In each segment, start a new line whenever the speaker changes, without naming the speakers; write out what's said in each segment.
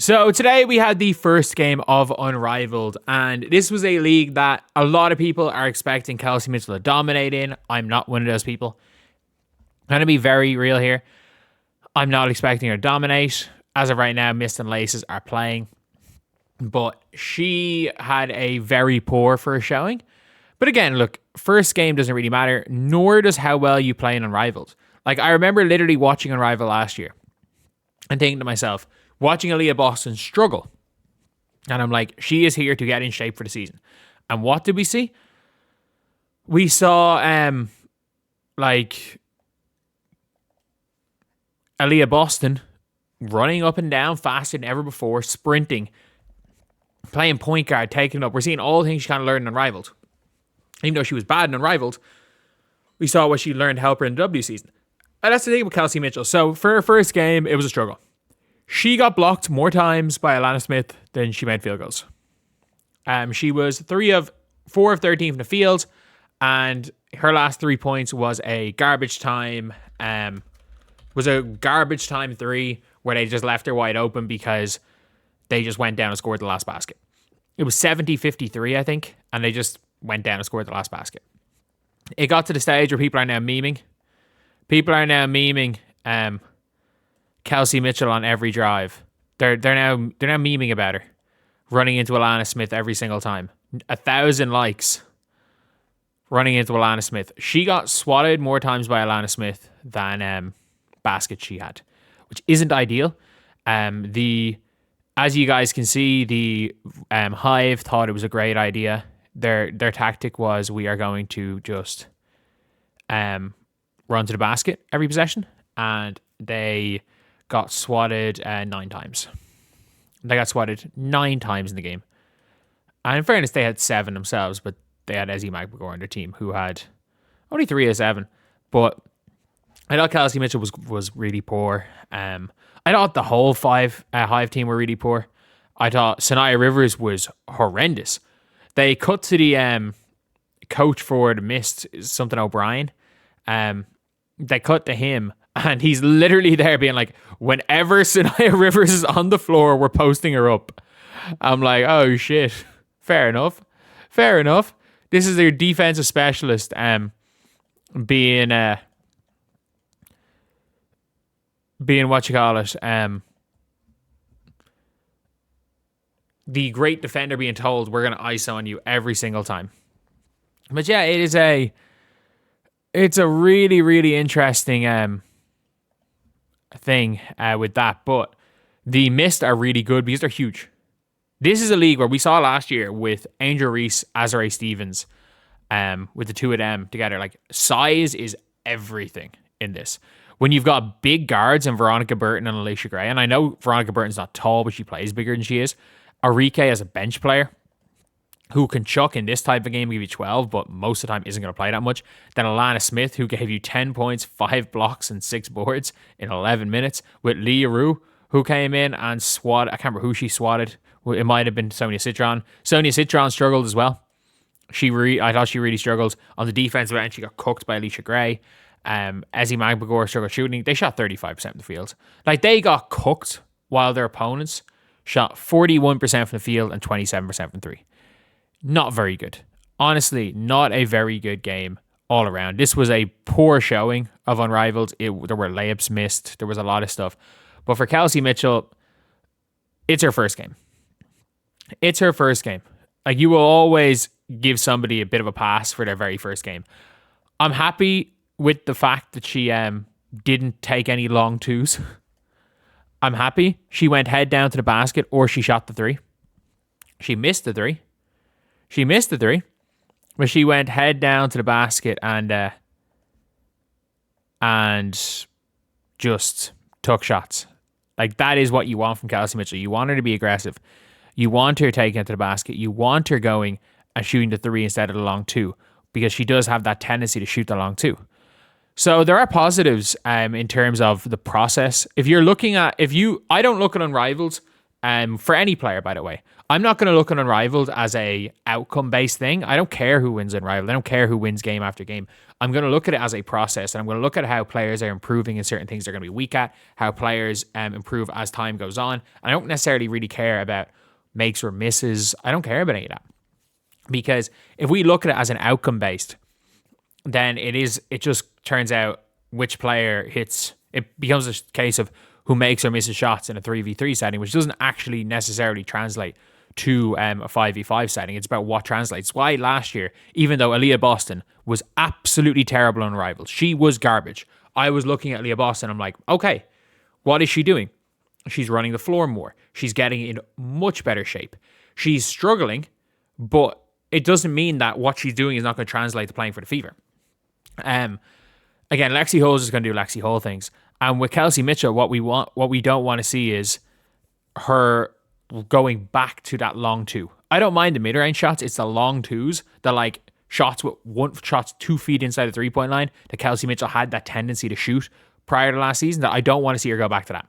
So today we had the first game of Unrivaled, and this was a league that a lot of people are expecting Kelsey Mitchell to dominate in. I'm not one of those people. I'm going to be very real here. I'm not expecting her to dominate. As of right now, Mist and Laces are playing, but she had a very poor first showing. But again, look, first game doesn't really matter, nor does how well you play in Unrivaled. Like, I remember literally watching Unrivaled last year and thinking to myself, watching Aaliyah Boston struggle. And I'm like, she is here to get in shape for the season. And what did we see? We saw, Aaliyah Boston running up and down faster than ever before, sprinting, playing point guard, taking it up. We're seeing all the things she kind of learned in Unrivaled. Even though she was bad in Unrivaled, we saw what she learned to help her in the W season. And that's the thing with Kelsey Mitchell. So for her first game, it was a struggle. She got blocked more times by Alana Smith than she made field goals. She was 4 of 13 from the field, and her last 3 points was a garbage time. Three where they just left her wide open because they just went down and scored the last basket. It was 70-53, I think, and they just went down and scored the last basket. It got to the stage where people are now memeing. Kelsey Mitchell on every drive. They're now memeing about her, running into Alana Smith every single time. 1,000 likes running into Alana Smith. She got swatted more times by Alana Smith than baskets she had, which isn't ideal. As you guys can see, the Hive thought it was a great idea. Their tactic was, we are going to just run to the basket every possession, and they got swatted 9 times. They got swatted 9 times in the game. And in fairness, they had 7 themselves, but they had Ezzy McGregor on their team, who had only 3 of 7. But I thought Kelsey Mitchell was really poor. I thought the whole Hive team were really poor. I thought Sanaya Rivers was horrendous. They cut to the coach for the Mist, something O'Brien. They cut to him, and he's literally there being like, whenever Sanaya Rivers is on the floor, we're posting her up. I'm like, oh shit. Fair enough. This is their defensive specialist being what you call it, the great defender being told, we're going to ISO on you every single time. But yeah, it's a really, really interesting thing with that. But the Mist are really good because they're huge. This is a league where we saw last year with Angel Reese, Azare Stevens, with the two of them together. Like, size is everything in this. When you've got big guards and Veronica Burton and Alicia Gray, and I know Veronica Burton's not tall, but she plays bigger than she is. Arike as a bench player who can chuck in this type of game, give you 12, but most of the time isn't going to play that much. Then Alana Smith, who gave you 10 points, 5 blocks, and 6 boards in 11 minutes. With Leah Rue, who came in and swatted. I can't remember who she swatted. It might have been Sonia Citron. Sonia Citron struggled as well. I thought she really struggled. On the defensive end, she got cooked by Alicia Gray. Ezzy McGregor struggled shooting. They shot 35% from the field. Like, they got cooked while their opponents shot 41% from the field and 27% from 3. Not very good. Honestly, not a very good game all around. This was a poor showing of Unrivaled. There were layups missed. There was a lot of stuff. But for Kelsey Mitchell, it's her first game. Like, you will always give somebody a bit of a pass for their very first game. I'm happy with the fact that she didn't take any long twos. I'm happy she went head down to the basket, or she shot the 3. She missed the 3. But she went head down to the basket and just took shots. Like, that is what you want from Kelsey Mitchell. You want her to be aggressive. You want her taking it to the basket. You want her going and shooting the 3 instead of the long 2, because she does have that tendency to shoot the long 2. So there are positives in terms of the process. I don't look at Unrivaled For any player, by the way. I'm not going to look at Unrivaled as a outcome-based thing. I don't care who wins Unrivaled. I don't care who wins game after game. I'm going to look at it as a process, and I'm going to look at how players are improving in certain things they're going to be weak at, how players improve as time goes on. I don't necessarily really care about makes or misses. I don't care about any of that. Because if we look at it as an outcome-based, then it just turns out which player hits. It becomes a case of who makes or misses shots in a 3v3 setting, which doesn't actually necessarily translate to a 5v5 setting. It's about what translates. Why last year, even though Aaliyah Boston was absolutely terrible on Rivals, she was garbage. I was looking at Aaliyah Boston, I'm like, okay, what is she doing? She's running the floor more. She's getting in much better shape. She's struggling, but it doesn't mean that what she's doing is not going to translate to playing for the Fever. Again, Lexi Hull is going to do Lexi Hull things. And with Kelsey Mitchell, what we don't want to see is her going back to that long two. I don't mind the mid-range shots. It's the long twos, the like shots 2 feet inside the 3-point line that Kelsey Mitchell had that tendency to shoot prior to last season, that I don't want to see her go back to that.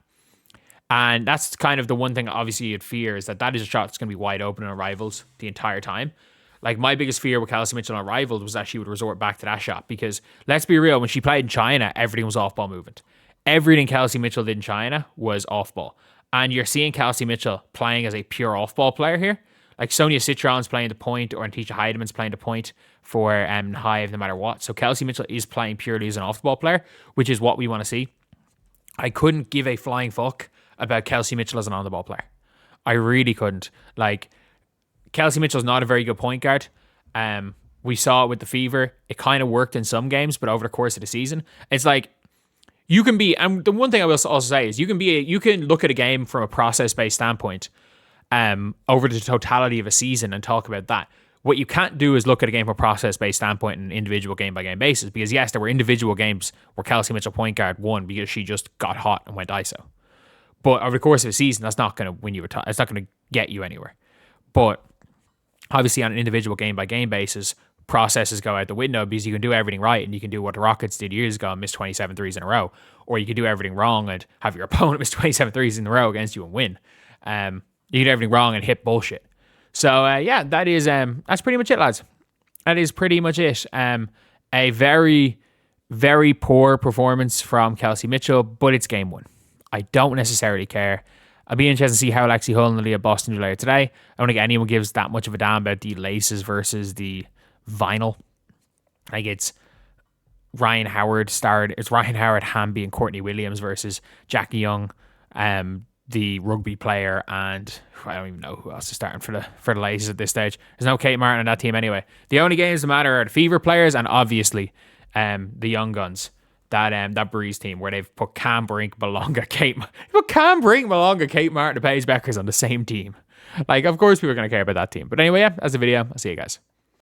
And that's kind of the one thing obviously you'd fear, is that is a shot that's going to be wide open on Rivals the entire time. Like, my biggest fear with Kelsey Mitchell on Rivals was that she would resort back to that shot, because let's be real, when she played in China, everything was off-ball movement. Everything Kelsey Mitchell did in China was off-ball. And you're seeing Kelsey Mitchell playing as a pure off-ball player here. Like, Sonia Citron's playing the point, or Antisha Heideman's playing the point for Hive no matter what. So Kelsey Mitchell is playing purely as an off-ball player, which is what we want to see. I couldn't give a flying fuck about Kelsey Mitchell as an on-the-ball player. I really couldn't. Like, Kelsey Mitchell's not a very good point guard. We saw it with the Fever. It kind of worked in some games, but over the course of the season, it's like, you can be, and the one thing I will also say is you can look at a game from a process-based standpoint over the totality of a season and talk about that. What you can't do is look at a game from a process-based standpoint on an individual game-by-game basis, because yes, there were individual games where Kelsey Mitchell point guard won because she just got hot and went ISO. But over the course of a season, that's not going to win you it's not going to get you anywhere. But obviously on an individual game-by-game basis, processes go out the window, because you can do everything right and you can do what the Rockets did years ago and miss 27 threes in a row, or you can do everything wrong and have your opponent miss 27 threes in a row against you and win. You can do everything wrong and hit bullshit. So yeah, that's pretty much it, lads. That is pretty much it. A very, very poor performance from Kelsey Mitchell, but it's game one. I don't necessarily care. I'll be interested to see how Lexi Hull and Aaliyah Boston do later today. I don't think anyone gives that much of a damn about the laces versus the vinyl. Like, it's Ryan Howard, Hamby, and Courtney Williams versus Jackie Young, the rugby player, and I don't even know who else is starting for the laces at this stage. There's no Kate Martin on that team anyway. The only games that matter are the Fever players and obviously the Young Guns. That Breeze team where they've put Cam Brink, Malonga, Kate Martin, and Paige Bueckers on the same team. Like, of course people are going to care about that team. But anyway, yeah, that's the video. I'll see you guys.